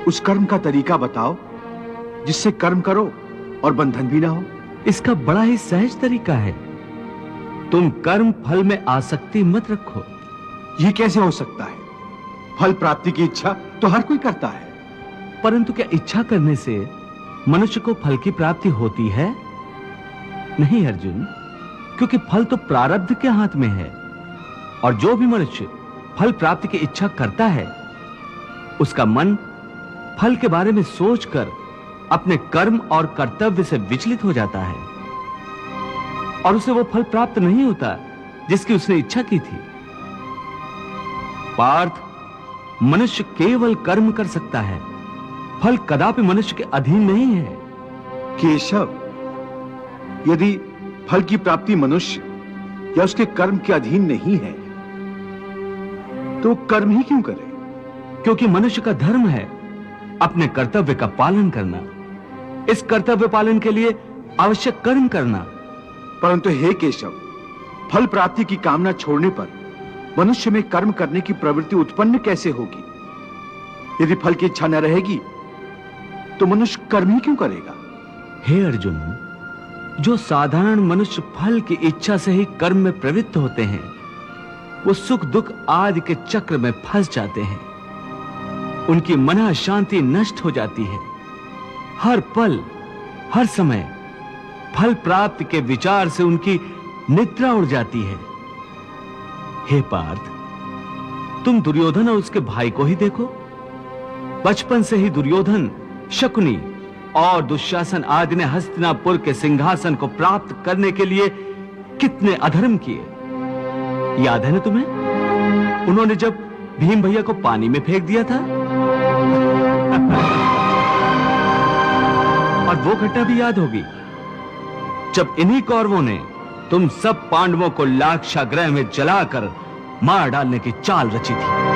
उस कर्म का तरीका बताओ जिससे कर्म करो और बंधन भी ना हो। इसका बड़ा ही सहज तरीका है। तुम कर्म फल में आसक्ति मत रखो। यह कैसे हो सकता है? फल प्राप्ति की इच्छा तो हर कोई करता है। परंतु क्या इच्छा करने से मनुष्य को फल की प्राप्ति होती है? नहीं अर्जुन, क्योंकि फल तो प्रारब्ध के हाथ में है। और जो भी मनुष्य फल प्राप्ति की इच्छा करता है, उसका मन फल के बारे में सोचकर अपने कर्म और कर्तव्य से विचलित हो जाता है और उसे वो फल प्राप्त नहीं होता जिसकी उसने इच्छा की थी। पार्थ, मनुष्य केवल कर्म कर सकता है, फल कदापि मनुष्य के अधीन नहीं है। केशव, यदि फल की प्राप्ति मनुष्य या उसके कर्म के अधीन नहीं है तो कर्म ही क्यों करे? क्योंकि मनुष्य का धर्म है अपने कर्तव्य का पालन करना, इस कर्तव्य पालन के लिए आवश्यक कर्म करना। परंतु हे केशव, फल प्राप्ति की कामना छोड़ने पर मनुष्य में कर्म करने की प्रवृत्ति उत्पन्न कैसे होगी? यदि फल की इच्छा न रहेगी तो मनुष्य कर्म ही क्यों करेगा? हे अर्जुन, जो साधारण मनुष्य फल की इच्छा से ही कर्म में प्रवृत्त होते हैं, वो सुख दुख आदि के चक्र में फंस जाते हैं। उनकी मन शांति नष्ट हो जाती है। हर पल, हर समय फल प्राप्ति के विचार से उनकी निद्रा उड़ जाती है। हे पार्थ, तुम दुर्योधन और उसके भाई को ही देखो। बचपन से ही दुर्योधन, शकुनी और दुशासन आदि ने हस्तिनापुर के सिंहासन को प्राप्त करने के लिए कितने अधर्म किए, याद है ना तुम्हें? उन्होंने जब भीम भैया को पानी में फेंक दिया था और वो घटना भी याद होगी जब इन्हीं कौरवों ने तुम सब पांडवों को लाक्षागृह में जलाकर मार डालने की चाल रची थी।